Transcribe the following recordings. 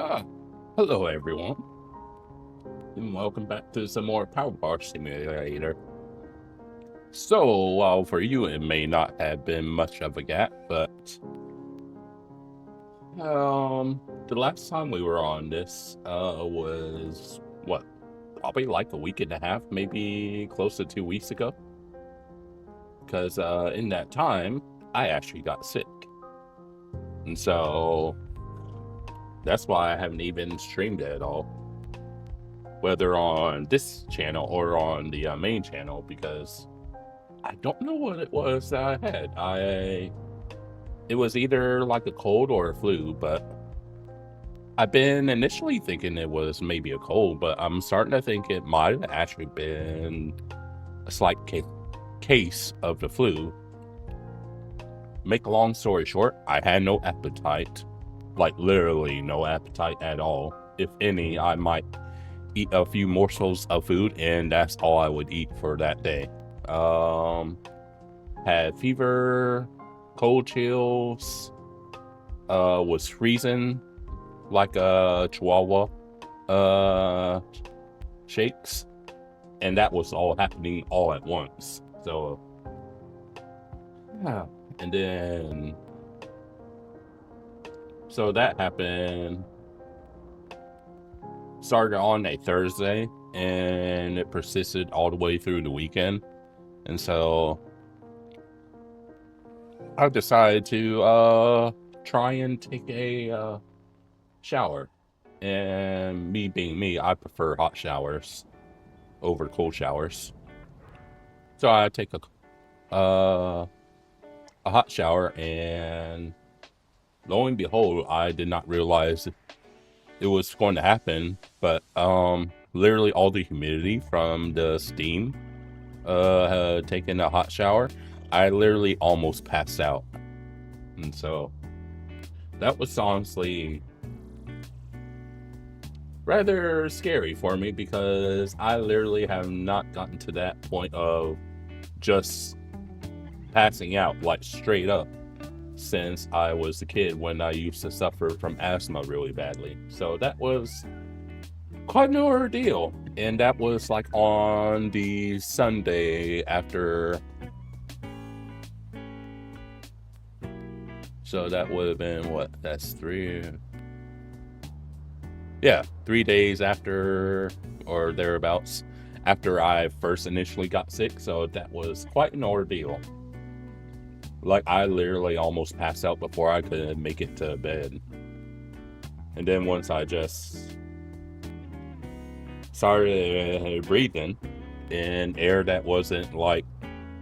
Ah, hello everyone, and welcome back to some more PowerWash Simulator. So, while for you it may not have been much of a gap, but the last time we were on this was what, probably like a week and a half, maybe close to 2 weeks ago. Because in that time, I actually got sick, and so that's why I haven't even streamed it at all, whether on this channel or on the main channel, because I don't know what it was that I had. It was either like a cold or a flu, but I've been initially thinking it was maybe a cold, but I'm starting to think it might have actually been a slight case of the flu. Make a long story short, I had no appetite. Like literally no appetite at all. If any, I might eat a few morsels of food and that's all I would eat for that day. Had fever, cold chills, was freezing like a chihuahua shakes, and that was all happening all at once. So yeah, and then so that happened, started on a Thursday, and it persisted all the way through the weekend. And so I decided to try and take a shower. And me being me, I prefer hot showers over cold showers. So I take a hot shower, and lo and behold, I did not realize it was going to happen, but literally all the humidity from the steam taking a hot shower, I literally almost passed out. And so that was honestly rather scary for me, because I literally have not gotten to that point of just passing out like straight up since I was a kid, when I used to suffer from asthma really badly. So that was quite an ordeal, and that was like on the Sunday after. So that would have been what? That's 3 days after, or thereabouts, after I first initially got sick. So that was quite an ordeal. Like, I literally almost passed out before I could make it to bed. And then once I just started breathing in air that wasn't like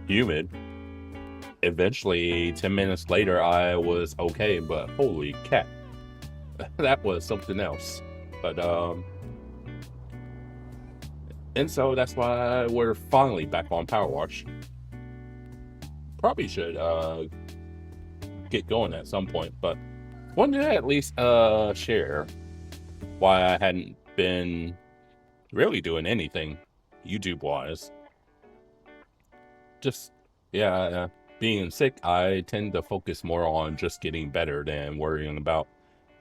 humid, eventually 10 minutes later I was okay. But holy cat, that was something else. But and so that's why we're finally back on PowerWash. Probably should get going at some point, but wanted to at least share why I hadn't been really doing anything YouTube wise. Just being sick, I tend to focus more on just getting better than worrying about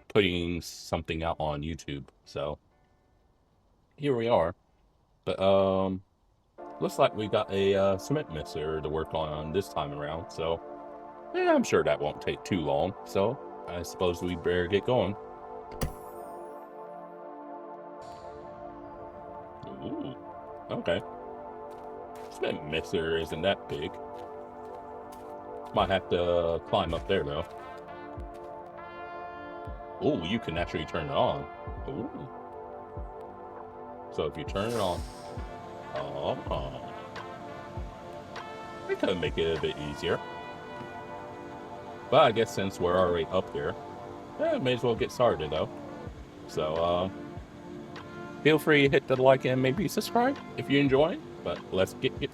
putting something out on YouTube. So here we are. But looks like we got a cement mixer to work on this time around, so yeah, I'm sure that won't take too long. So I suppose we better get going. Ooh, okay. Cement mixer isn't that big. Might have to climb up there though. Oh, you can actually turn it on. Ooh. So if you turn it on, we could make it a bit easier. But I guess since we're already up here, may as well get started though. So feel free to hit the like and maybe subscribe if you enjoy. But let's get to it.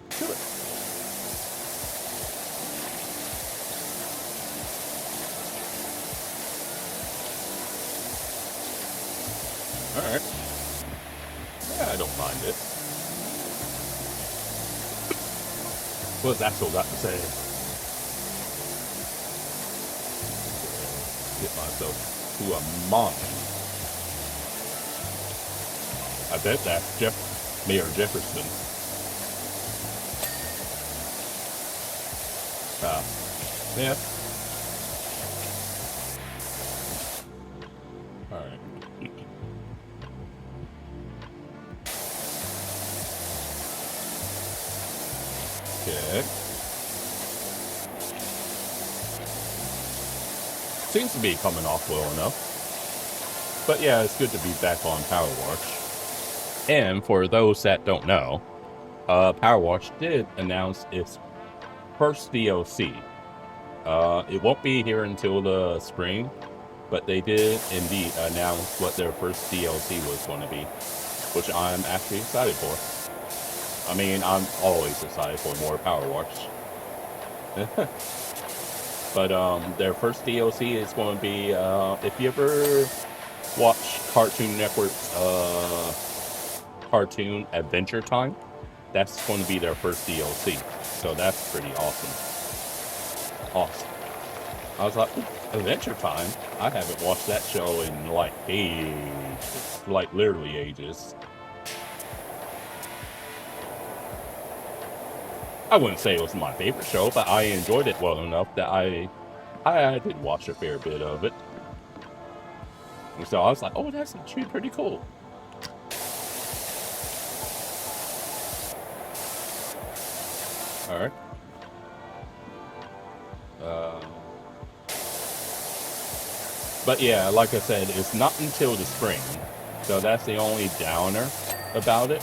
Alright. Yeah, I don't mind it. What's Axel got to say? Get myself to a mine. I bet that's Mayor Jefferson. Yeah. Alright. Okay. Seems to be coming off well enough. But yeah, it's good to be back on PowerWash. And for those that don't know, PowerWash did announce its first DLC. It won't be here until the spring, but they did indeed announce what their first DLC was going to be, which I'm actually excited for. I mean, I'm always excited for more PowerWash. But their first DLC is going to be, if you ever watch Cartoon Network's cartoon Adventure Time, that's going to be their first DLC. So that's pretty awesome. Awesome. I was like, Adventure Time? I haven't watched that show in like ages. Like literally ages. I wouldn't say it was my favorite show, but I enjoyed it well enough that I did watch a fair bit of it. And so I was like, oh, that's actually pretty cool. Alright. But yeah, like I said, it's not until the spring. So that's the only downer about it.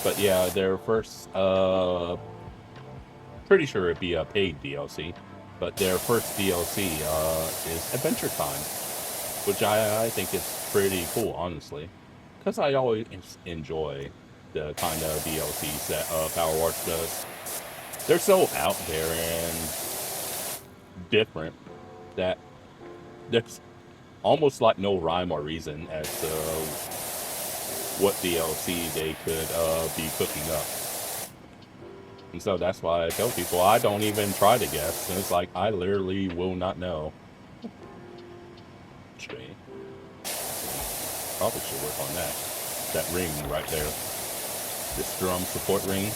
But yeah, their first, pretty sure it'd be a paid DLC. But their first DLC is Adventure Time, which I think is pretty cool, honestly. Because I always enjoy the kind of DLCs that PowerWash does. They're so out there and different that there's almost like no rhyme or reason as to what DLC they could be cooking up. And so that's why I tell people I don't even try to guess. And it's like I literally will not know. Okay. Probably should work on that. That ring right there. This drum support ring.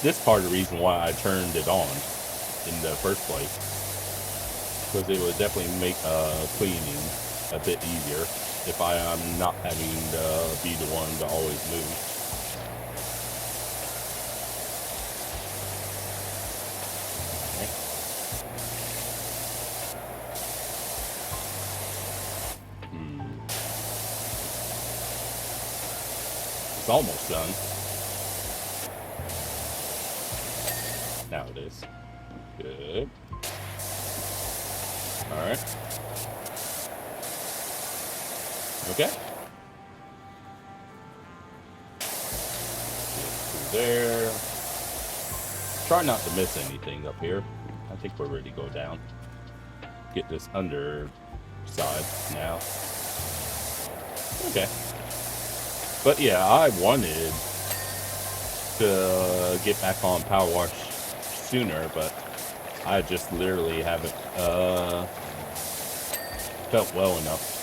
This part of the reason why I turned it on in the first place, because it would definitely make cleaning a bit easier if I am not having to be the one to always move. It's almost done. Now it is. Good. Alright. Okay. Get through there. Try not to miss anything up here. I think we're ready to go down. Get this under side now. Okay. But yeah, I wanted to get back on PowerWash sooner, but I just literally haven't felt well enough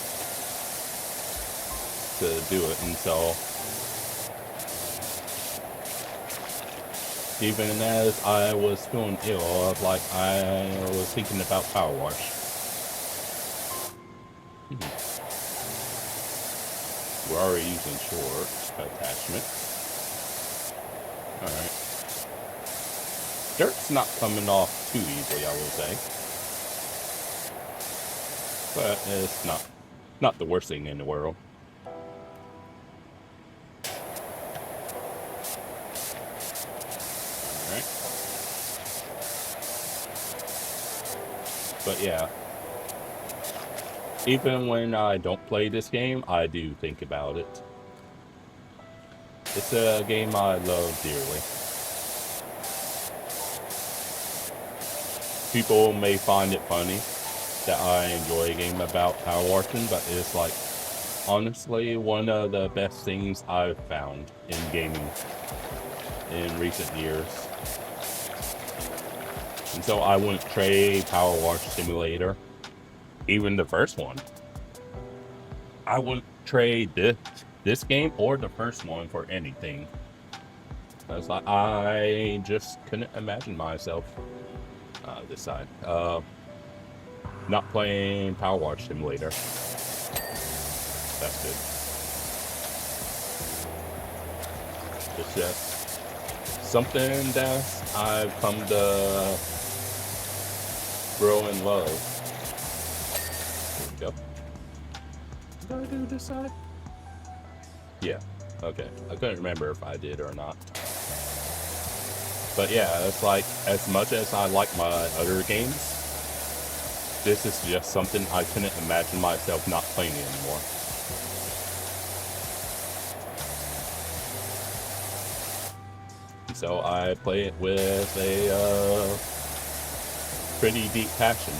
to do it. And so even as I was feeling ill, like I was thinking about PowerWash. We're already using short attachment. Alright. Dirt's not coming off too easily, I will say. But it's not the worst thing in the world. Alright. But yeah. Even when I don't play this game, I do think about it. It's a game I love dearly. People may find it funny that I enjoy a game about PowerWashing, but it's like, honestly, one of the best things I've found in gaming in recent years. And so I wouldn't trade PowerWash Simulator even the first one. I wouldn't trade this game or the first one for anything. I just couldn't imagine myself this side. Not playing PowerWash Simulator. That's good. It's just something that I've come to grow in love. Here we go. Did I do this side? Yeah. Okay. I couldn't remember if I did or not. But yeah, it's like, as much as I like my other games, this is just something I couldn't imagine myself not playing anymore. So I play it with a pretty deep passion.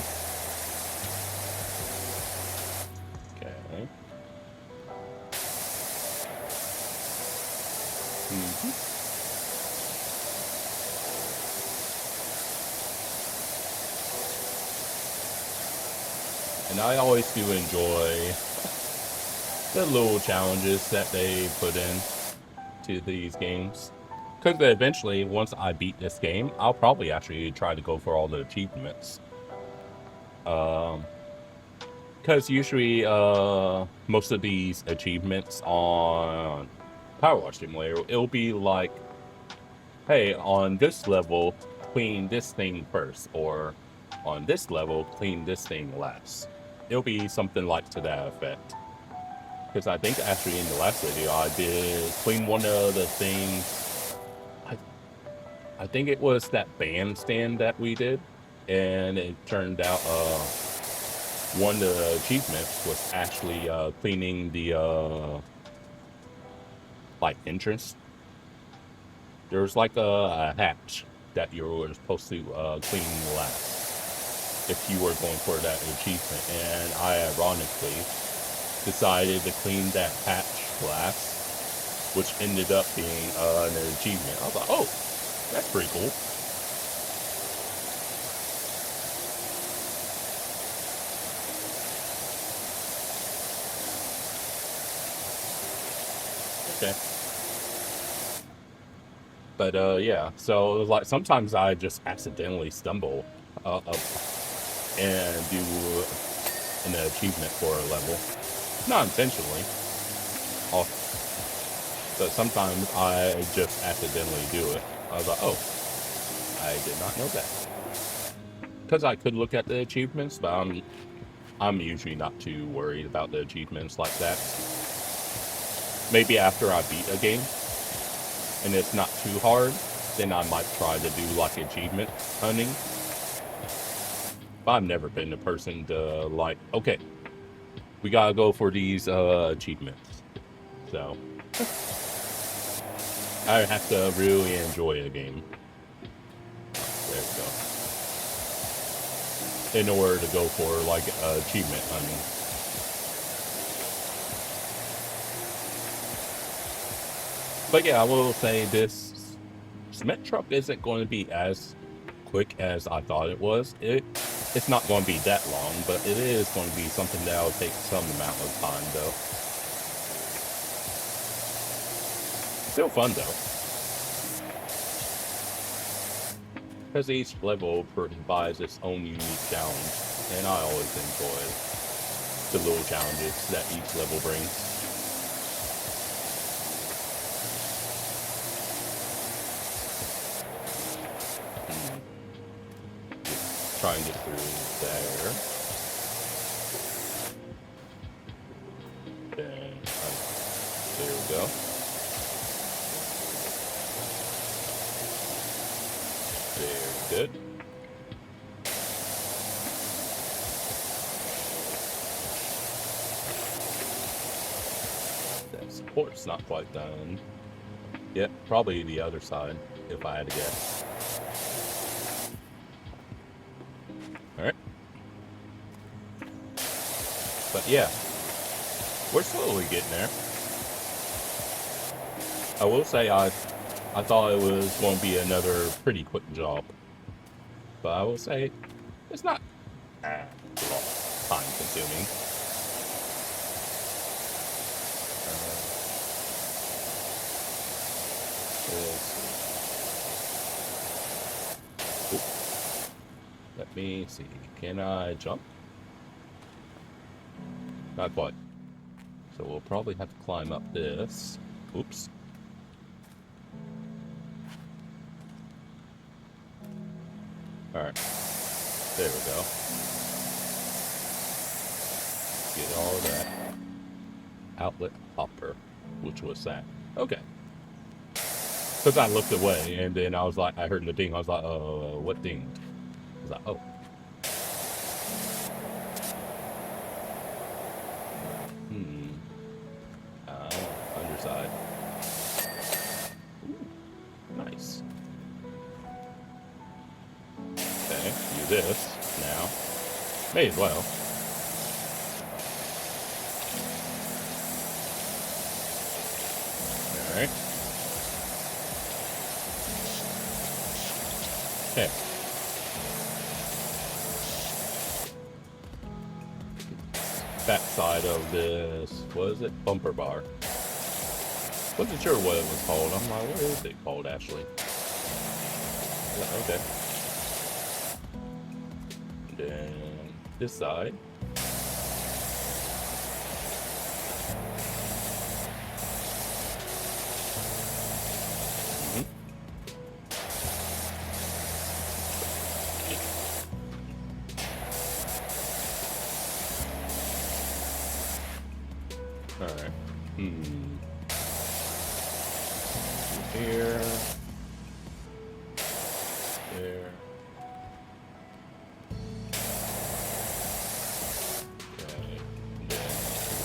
Okay. And I always do enjoy the little challenges that they put in to these games. Because eventually, once I beat this game, I'll probably actually try to go for all the achievements. Because usually, most of these achievements on PowerWash Simulator, it'll be like, hey, on this level, clean this thing first, or on this level, clean this thing last. It'll be something like to that effect. Because I think actually in the last video, I did clean one of the things. I think it was that bandstand that we did, and it turned out one of the achievements was actually cleaning the like entrance. There was like a hatch that you were supposed to clean last if you were going for that achievement, and I ironically decided to clean that hatch last, which ended up being an achievement. I was like, oh, that's pretty cool. Okay. But yeah, so it was like sometimes I just accidentally stumble up and do an achievement for a level. Not intentionally. But sometimes I just accidentally do it. I was like, oh, I did not know that. Because I could look at the achievements, but I'm usually not too worried about the achievements like that. Maybe after I beat a game and it's not too hard, then I might try to do like achievement hunting. But I've never been the person to like, okay, we gotta go for these achievements. So I have to really enjoy a game. There we go. In order to go for like achievement hunting. But yeah, I will say this cement truck isn't going to be as quick as I thought it was. It's not going to be that long, but it is going to be something that will take some amount of time though. Still fun though. Because each level provides its own unique challenge, and I always enjoy the little challenges that each level brings. Try and get through there. Then, there we go. Very good. That support's not quite done. Yep, probably the other side, if I had to guess. Alright. But yeah, we're slowly getting there. I will say I thought it was going to be another pretty quick job. But I will say, it's not long. time consuming. Let me see. Can I jump? Not quite. So we'll probably have to climb up this. Oops. Alright. There we go. Get all of that. Outlet hopper. Which was that? Okay. Because I looked away, and then I was like, I heard the ding. I was like, what dinged? I was like, oh. Underside. Ooh, nice. Okay, do this now. May as well. Alright. Okay. Back side of this, what is it? Bumper bar. Wasn't sure what it was called. I'm like, what is it called, actually? Okay. And then this side. Alright. Here. There. Okay. And then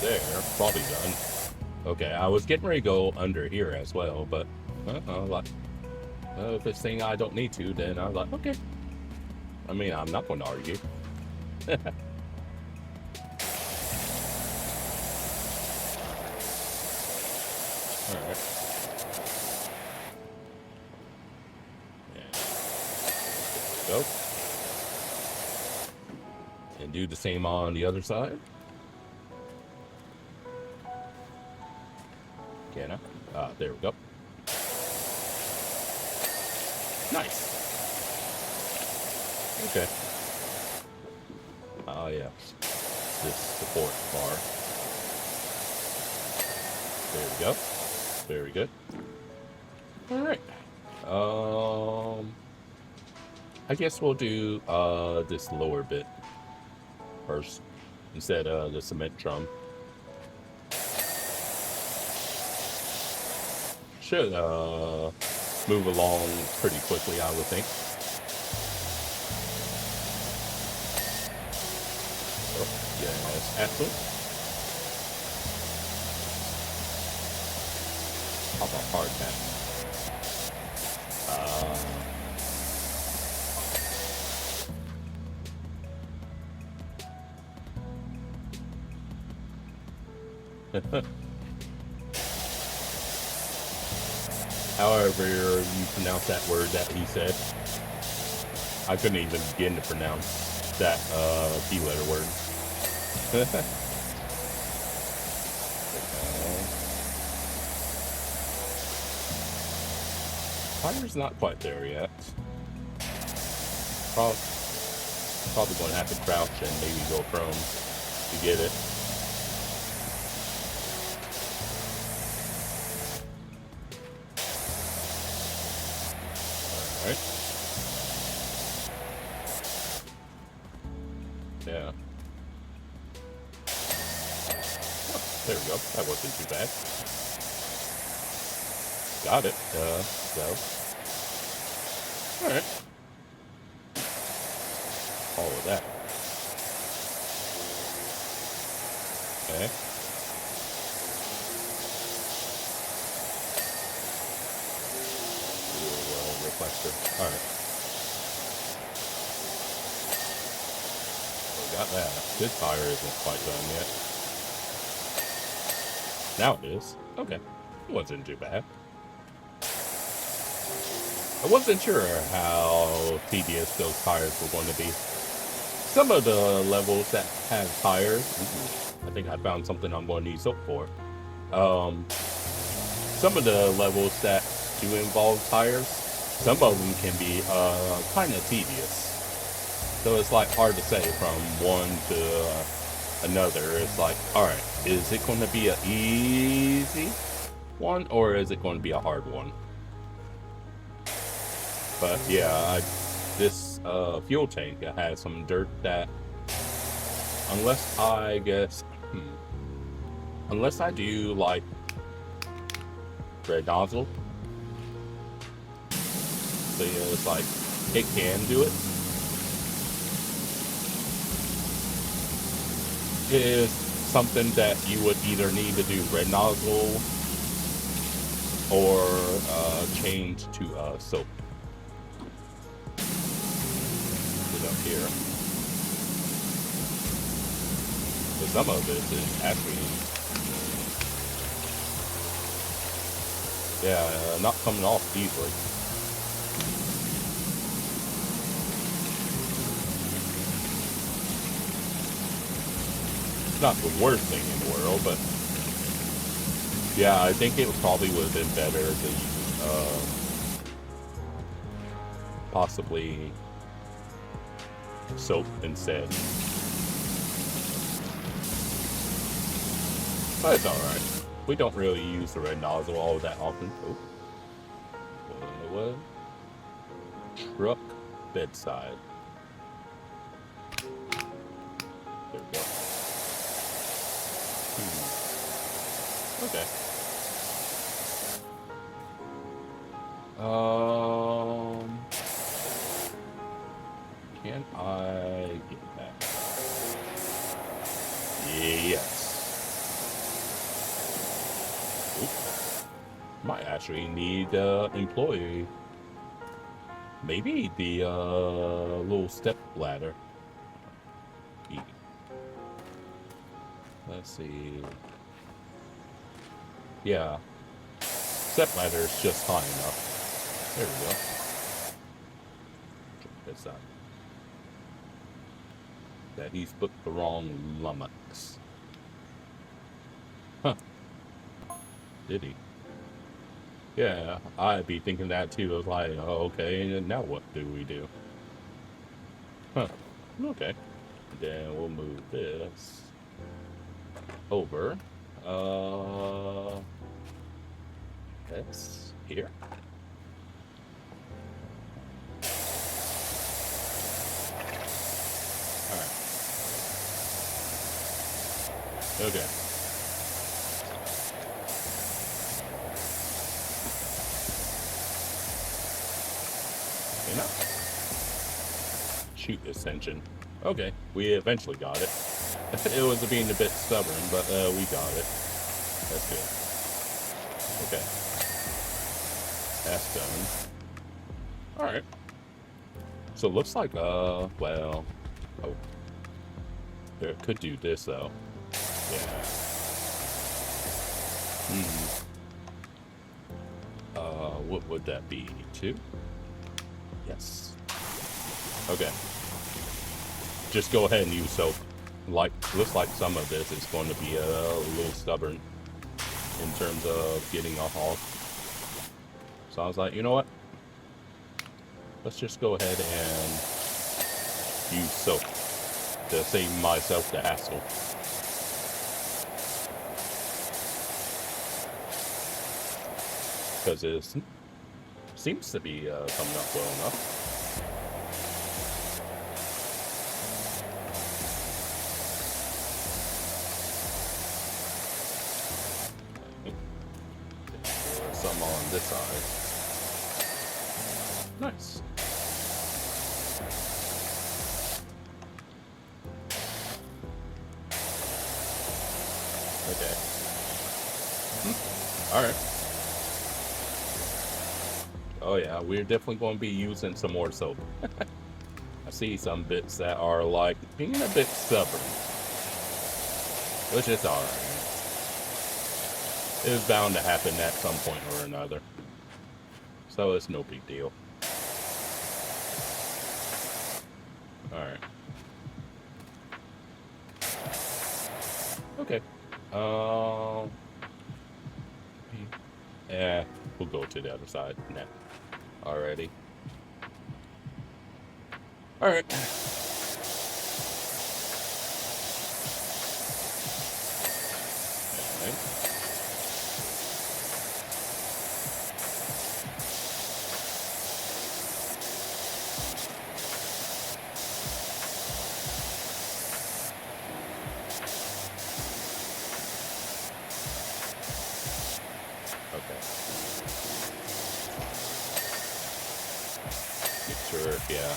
there. Probably done. Okay, I was getting ready to go under here as well, but like, if it's saying I don't need to, then I was like, okay. I mean, I'm not going to argue. Alright. Go. And do the same on the other side. Can I? There we go. Nice. Okay. Yeah. This support bar. There we go. Very good. All right. I guess we'll do this lower bit first instead of the cement drum. Should move along pretty quickly, I would think. Oh, yes, excellent. How about hard tap? However you pronounce that word that he said, I couldn't even begin to pronounce that P-letter word. Fire's not quite there yet. Probably going to have to crouch and maybe go prone to get it. Alright. Yeah. Oh, there we go. That wasn't too bad. Got it. So. Alright. All of that. Okay. Reflector. Alright. We got that. This fire isn't quite done yet. Now it is. Okay. It wasn't too bad. I wasn't sure how tedious those tires were going to be. some of the levels that have tires, I think I found something I'm going to need soap for. Some of the levels that do involve tires, some of them can be kind of tedious. So it's like hard to say from one to another. It's like, all right, is it going to be an easy one or is it going to be a hard one? But yeah, this fuel tank has some dirt that, unless I guess, unless I do like red nozzle, so yeah, it's like it can do it. It is something that you would either need to do red nozzle or change to soap. Put it up here. But some of it is actually, yeah, not coming off easily. Not the worst thing in the world, but yeah, I think it probably would have been better to use possibly soap instead. But it's alright. We don't really use the red nozzle all that often. Oh. What? Truck bedside. There we go. Okay. Can I get that? Yes. Oop. Might actually need employee. Maybe the little step ladder. Let's see. Yeah. Step ladder is just high enough. There we go. What's that? That he's put the wrong lummox. Huh. Did he? Yeah, I'd be thinking that too. I was like, oh, okay, and now what do we do? Huh. Okay. Then we'll move this over. That's here. All right. Okay. Enough. Shoot ascension. Okay, we eventually got it. It was being a bit stubborn, but we got it. That's good. Okay. That's done. Alright. So it looks like, well... Oh. There, could do this, though. Yeah. What would that be? 2? Yes. Okay. Just go ahead and use soap. Like, looks like some of this is going to be a little stubborn in terms of getting off. So I was like, you know what? Let's just go ahead and use soap to save myself the hassle. Because it seems to be coming up well enough. Some on this side. Nice. Okay. All right. Oh yeah, we're definitely going to be using some more soap. I see some bits that are like being a bit stubborn, which is alright. It was bound to happen at some point or another, so it's no big deal. Alright. Okay. Um. Yeah, we'll go to the other side now. Alrighty. All right. Yeah.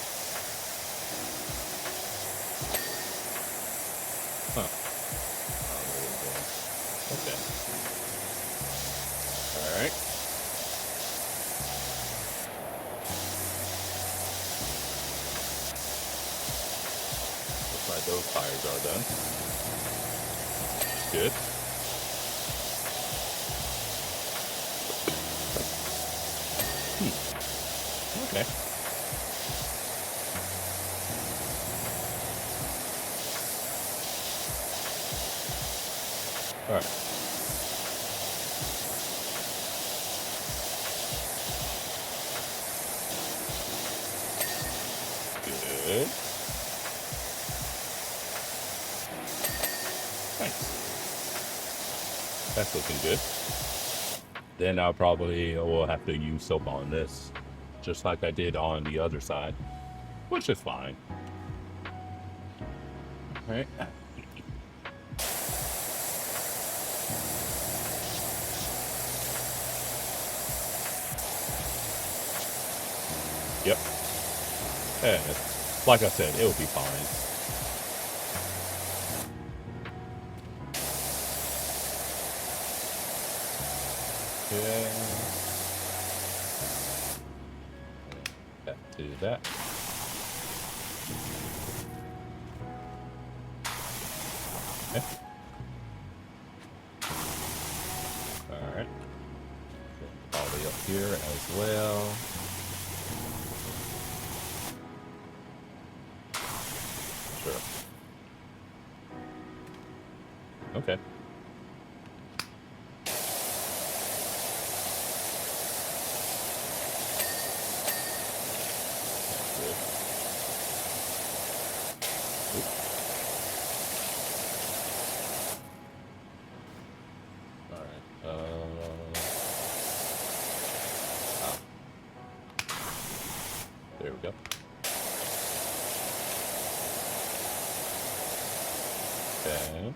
Huh. Okay. All right. Looks like those tires are done. Good. Okay. All right. Good. Nice. That's looking good. Then I'll probably will have to use soap on this, just like I did on the other side, which is fine. All right. Yep. Yeah, like I said, it'll be fine. Yeah. Back to that. Okay. All right. All the way up here as well. Sure. Okay. There we go. Okay.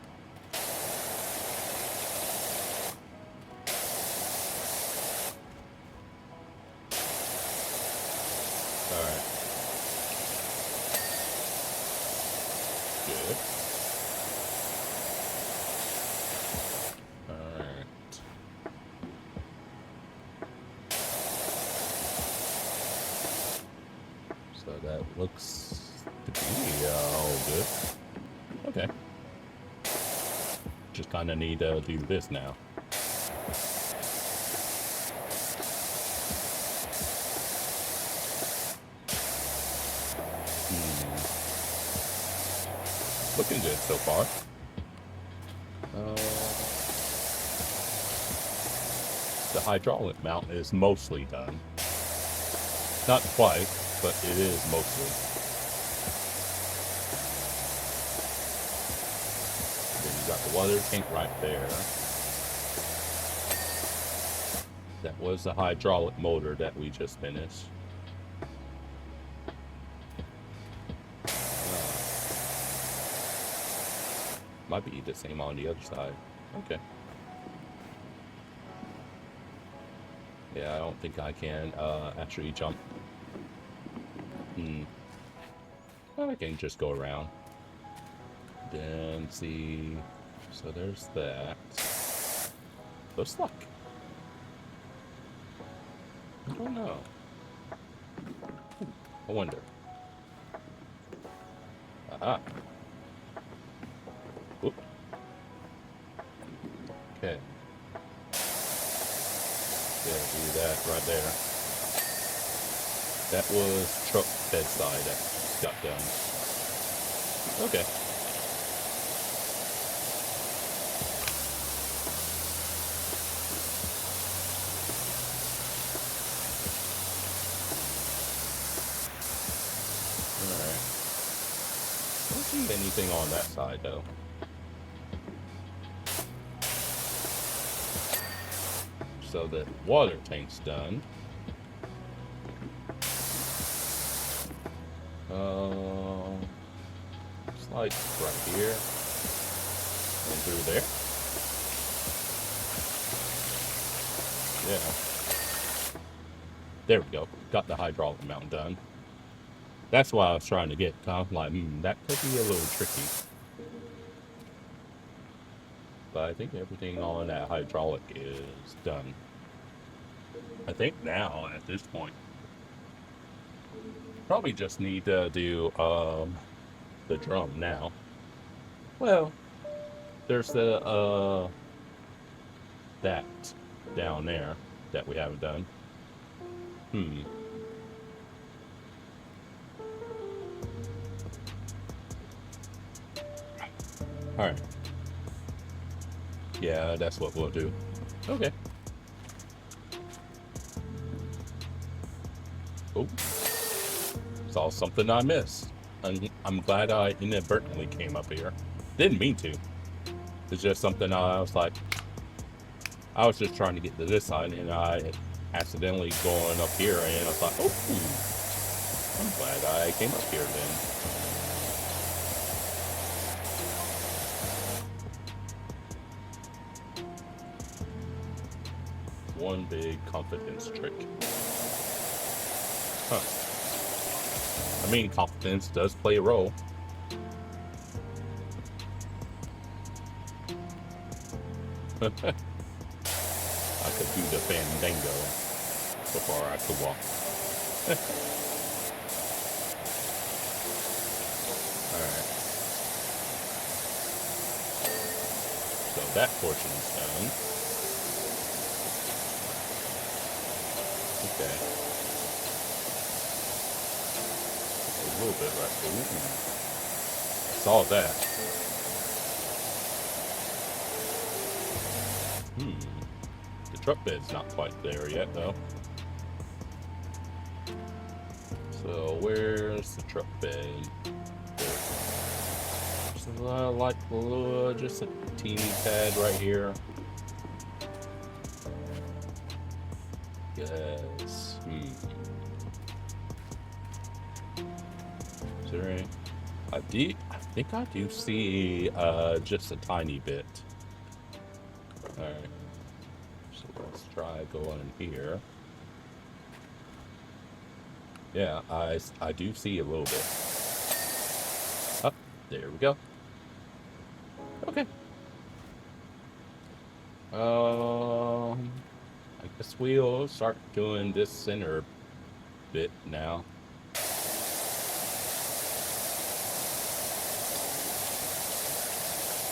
All right. Good. All right. So that looks to be all good. Okay. Just kind of need to do this now. Looking good so far. The hydraulic mount is mostly done. Not quite, but it is mostly. Then you got the water tank right there. That was the hydraulic motor that we just finished. Might be the same on the other side. Okay. Yeah, I don't think I can actually jump. I can just go around. Then see. So there's that. Looks like. I don't know. I wonder. Aha. Oop. Okay. Yeah, do that right there. That was truck bedside that got done. Okay. see anything on that side though. So the water tank's done. Looks like right here and through there. Yeah. There we go. Got the hydraulic mount done. That's why I was trying to get. I was like, that could be a little tricky. But I think everything on that hydraulic is done. I think now, at this point, probably just need to do the drum now. Well, there's the that down there that we haven't done. Alright. Yeah, that's what we'll do. Okay. Oh. Saw something I missed. I'm glad I inadvertently came up here. Didn't mean to. It's just something I was like, I was just trying to get to this side and I accidentally going up here and I was like, oh, I'm glad I came up here then. One big confidence trick. Huh. I mean, confidence does play a role. I could do the fandango before I could walk. Alright. So that portion is done. Okay. A little bit right. Ooh. Saw that. The truck bed's not quite there yet, though. So where's the truck bed? So like just a teeny pad right here. Yes. Is there any? I think I do see just a tiny bit. Alright. So let's try going here. Yeah, I do see a little bit. Oh, there we go. Okay. I guess we'll start doing this center bit now.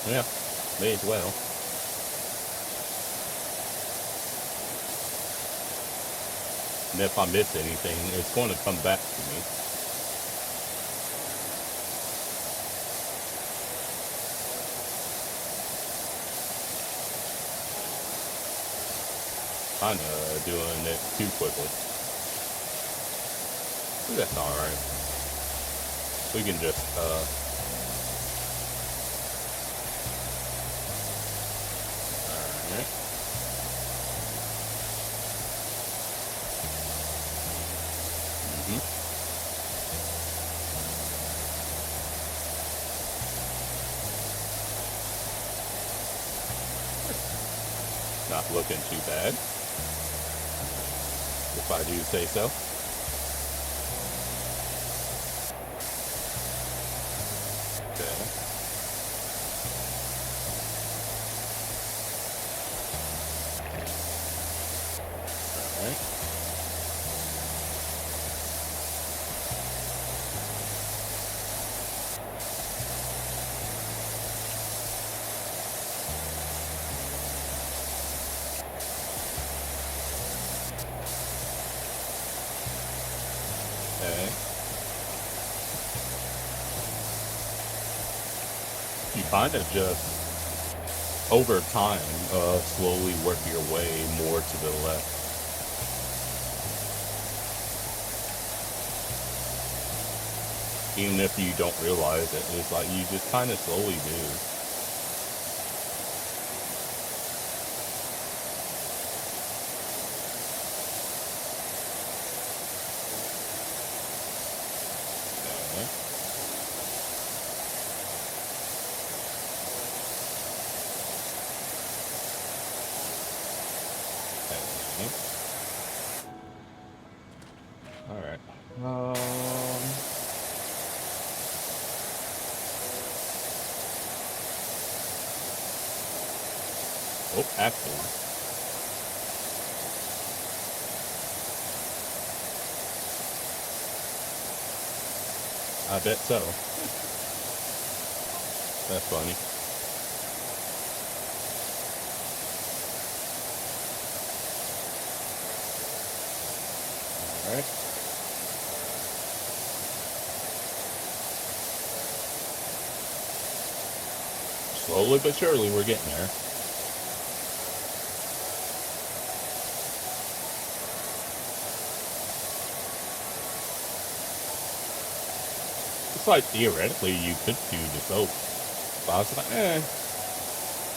Yeah, may as well. And if I miss anything, it's going to come back to me. Kind of doing it too quickly. But that's alright. We can just, alright. Not looking too bad, if I do say so. Okay. Alright. You kind of just, over time, slowly work your way more to the left. Even if you don't realize it, it's like you just kind of slowly do. Alright. Oh, actually. I bet so. That's funny. Alright. Slowly but surely, we're getting there. It's like, theoretically, you could do the soap. But I was like,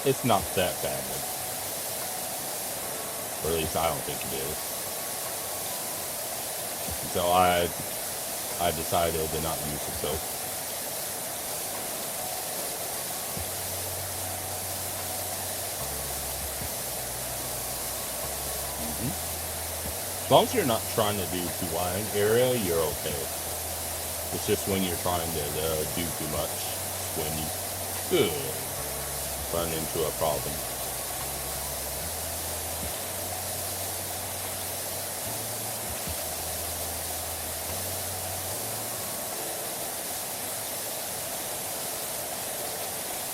it's not that bad. Or at least I don't think it is. So I decided to not use the soap. As long as you're not trying to do too wide area, you're okay. It's just when you're trying to do too much when you could run into a problem.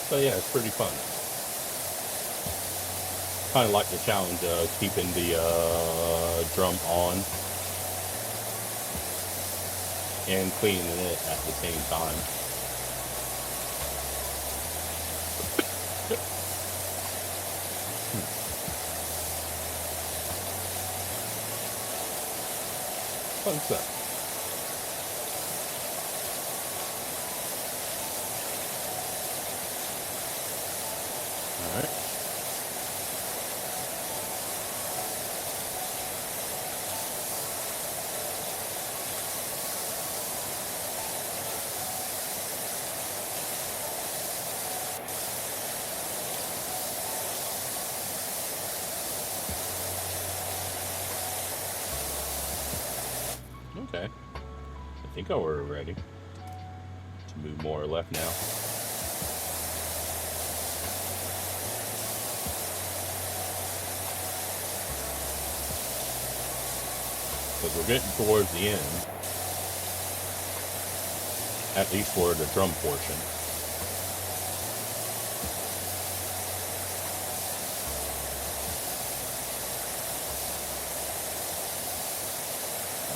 So yeah, it's pretty fun. Kind of like the challenge of keeping the drum on and cleaning it at the same time. Fun stuff. All right. Okay. I think we're ready to move more left now. Because we're getting towards the end. At least for the drum portion.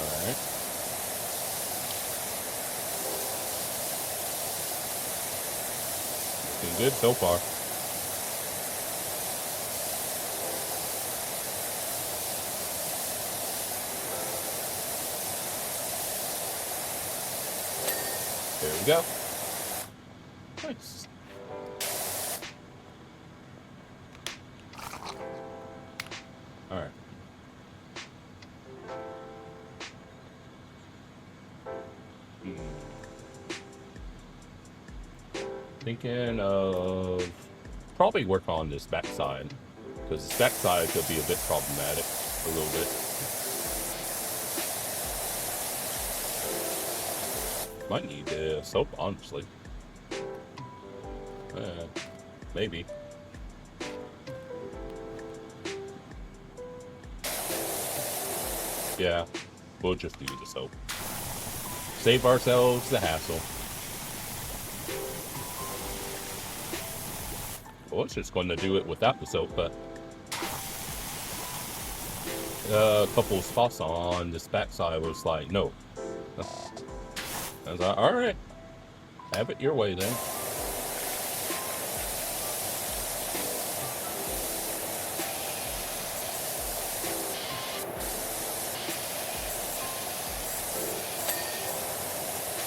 Alright. Looking good so far. There we go. Nice. Alright. Thinking of probably work on this backside, because this backside could be a bit problematic a little bit. Might need soap, honestly. Maybe. Yeah, we'll just do the soap. Save ourselves the hassle. I was just going to do it without the soap, but a couple of spots on this backside was like, no. I was like, alright, have it your way then.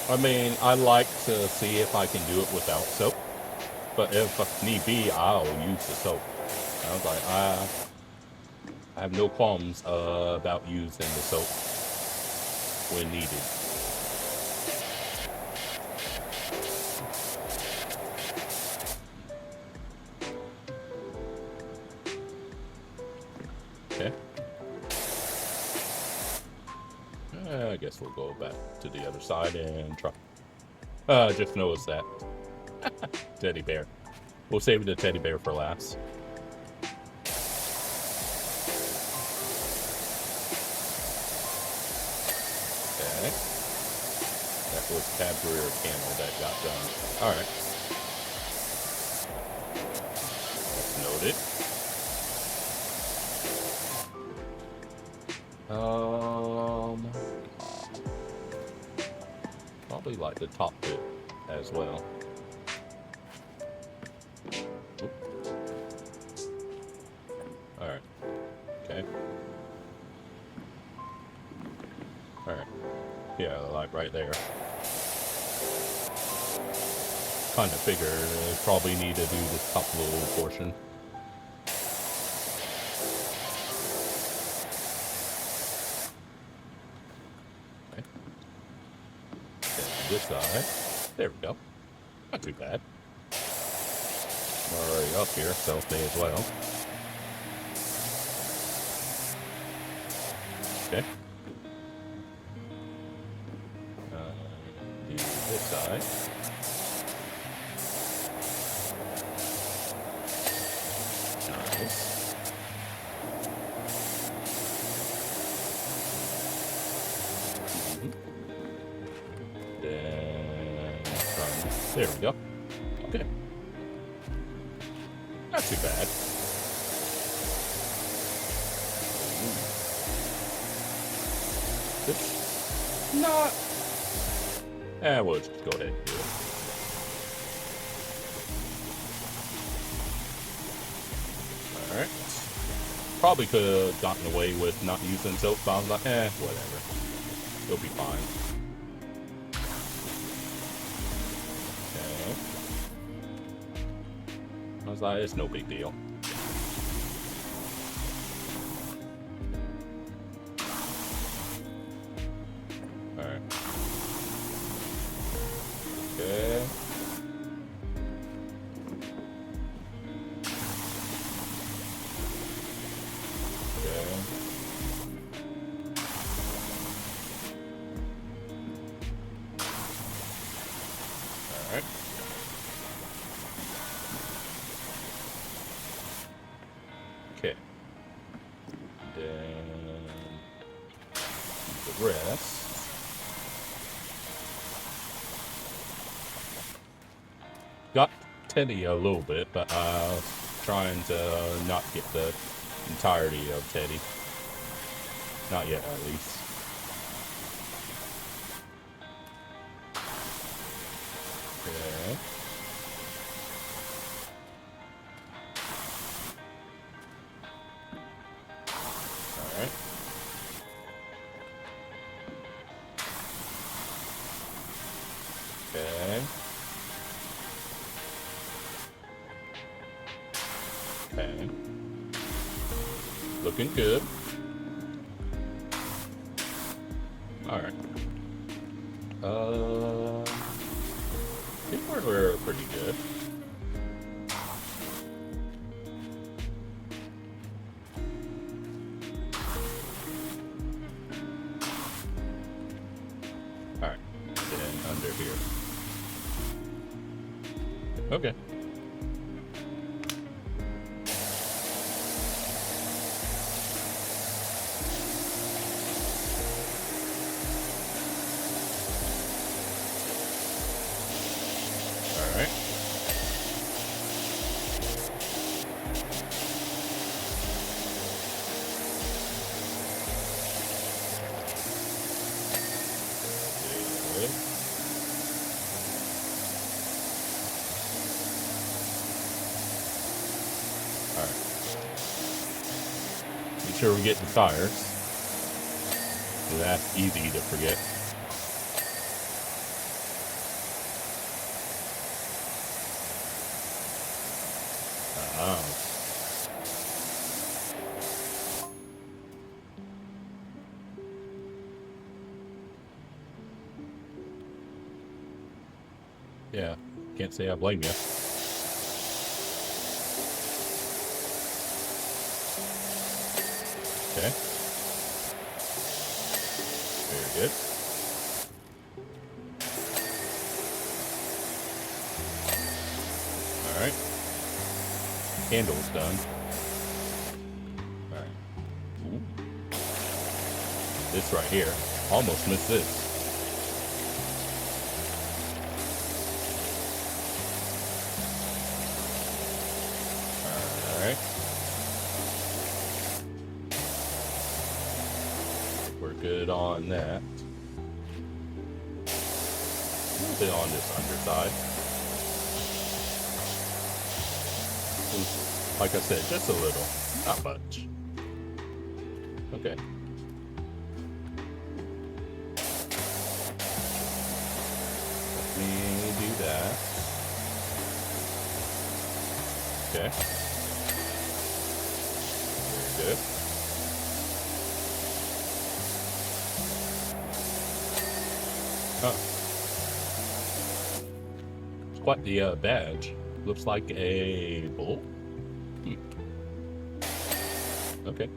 I mean, I like to see if I can do it without soap, but if need be, I'll use the soap. I was like, I have no qualms about using the soap when needed. Okay. I guess we'll go back to the other side and try. Just noticed that. Teddy bear. We'll save the teddy bear for last. Okay. That was tab rear panel that got done. Alright. That's noted. Probably like the top bit as well. Alright. Okay. Alright. Yeah, like right there. Kind of figured probably need to do this top little portion. Okay. This side. There we go. Not too bad. I'm already up here, so may as well. Okay. Do this side. Nice. Then there we go. Okay. Not too bad. It's not. We'll just go ahead and do it. Alright. Probably could have gotten away with not using soap, but I was like, whatever. It'll be fine. Okay. I was like, it's no big deal. Alright. Okay. Alright. Okay. Then the rest. Got Teddy a little bit, but trying to not get the entirety of Teddy. Not yet, at least. Okay. Alright. Okay. Okay. Looking good. Alright. I think we're pretty good. Alright. Then under here. Okay. Alright. Good. Alright. Make sure we get the tires. That's easy to forget. Oh. Yeah, can't say I blame you. Okay. Very good. All right. Handle's done. All right. Ooh. This right here. Almost missed this. All right. We're good on that. A little bit on this underside. Like I said, just a little, not much. Okay. Let me do that. Okay. Very good. Oh. It's quite the badge. Looks like a bull. Okay.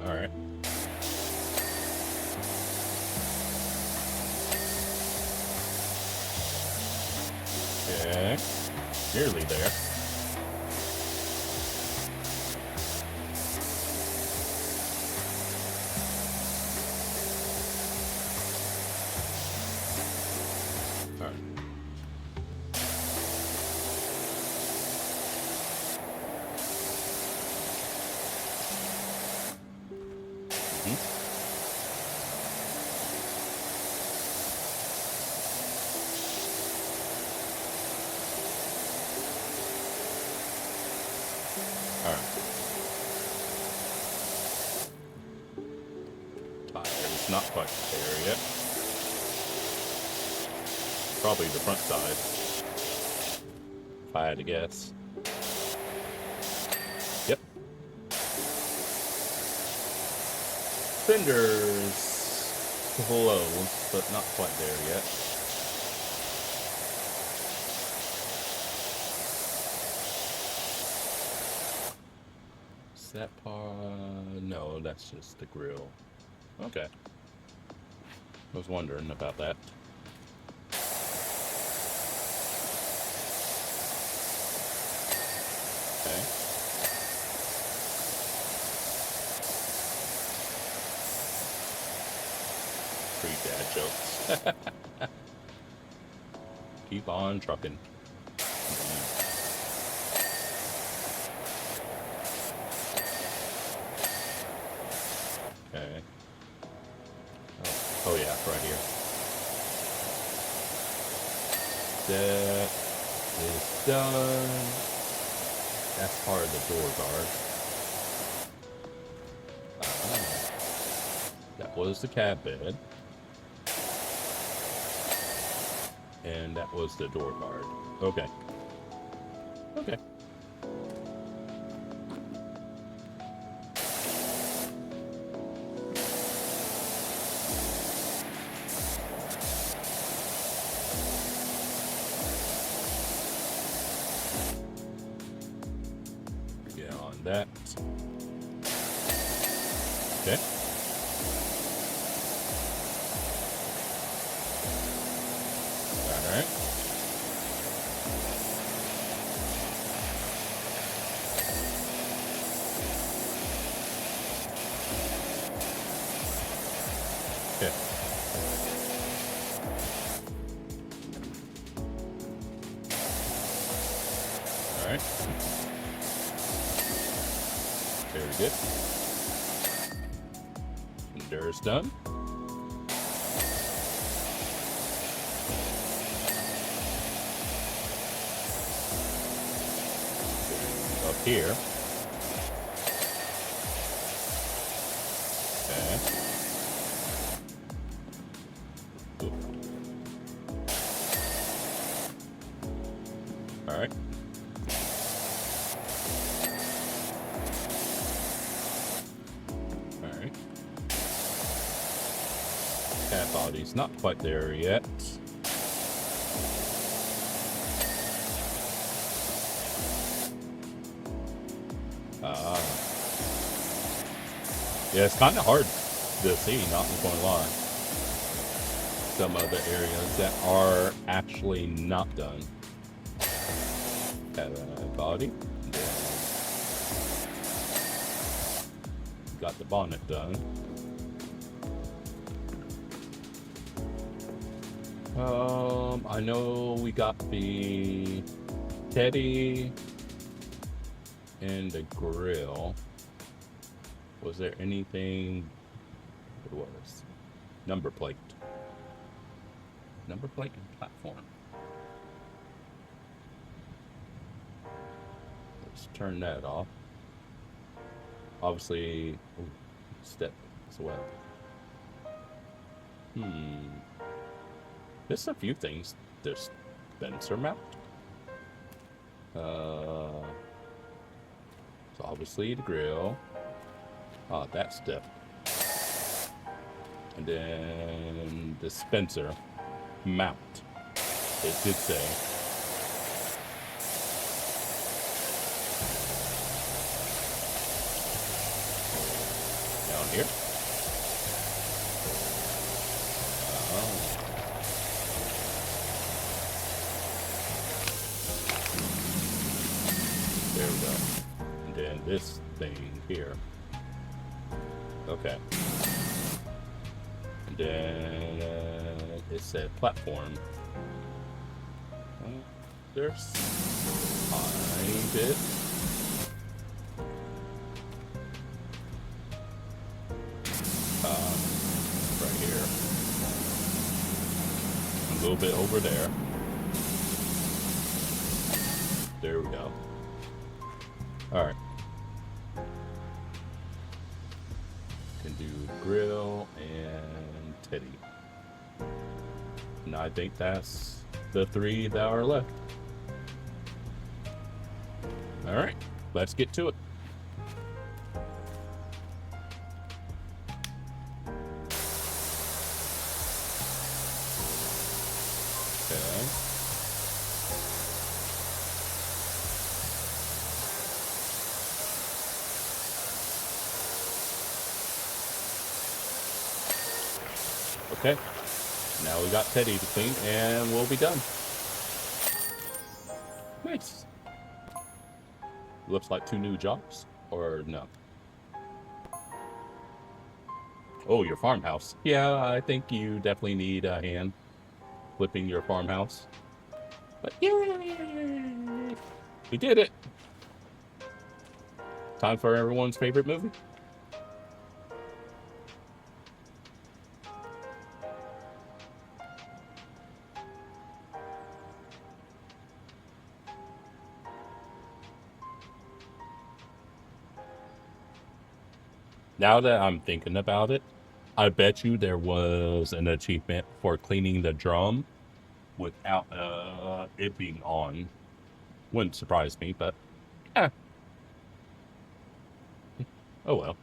All right. Okay. Nearly there. It's not quite there yet. Probably the front side, if I had to guess. Yep. Fingers close, but not quite there yet. Is that part? No, that's just the grill. Okay. I was wondering about that. Okay. Pre-dad jokes. Keep on trucking. Okay. Oh yeah, right here. That is done. That's part of the door guard. That was the cab bed. And that was the door guard. Okay. Okay. Get on that. Okay. Alright. Okay. Alright. Very good. Endure's done. Up here. Okay. cat body's not quite there yet. Yeah, it's kind of hard to see, not going to lie. Some other areas that are actually not done. Cat body. Got the bonnet done. I know we got the teddy and the grill. Was there anything? It was number plate and platform. Let's turn that off. Obviously, step as well. There's a few things. There's dispenser mount. So obviously the grill. That step. And then dispenser mount. It did say. Down here. There we go. And then this thing here. Okay. And then it said platform. There's behind it. Right here. A little bit over there. There we go. All right. Can do grill and teddy. And I think that's the 3 that are left. All right, let's get to it. Okay. Okay, now we got Teddy to clean and we'll be done. Nice. Looks like 2 new jobs, or no? Oh, your farmhouse. Yeah, I think you definitely need a hand flipping your farmhouse. But yay! We did it! Time for everyone's favorite movie. Now that I'm thinking about it, I bet you there was an achievement for cleaning the drum without it being on. Wouldn't surprise me, but eh. Oh well.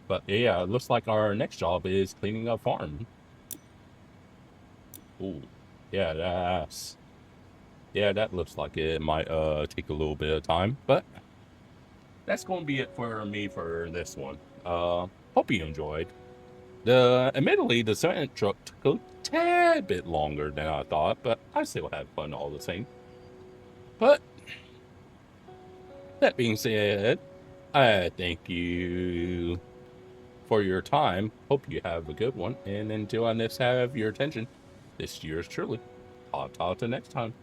But yeah, it looks like our next job is cleaning a farm. Ooh, yeah, that looks like it might take a little bit of time, but that's going to be it for me for this one. Hope you enjoyed. Admittedly, the cement truck took a tad bit longer than I thought, but I still had fun all the same. But that being said, I thank you for your time. Hope you have a good one, and until I next have your attention, this is yours truly. I'll talk to you next time.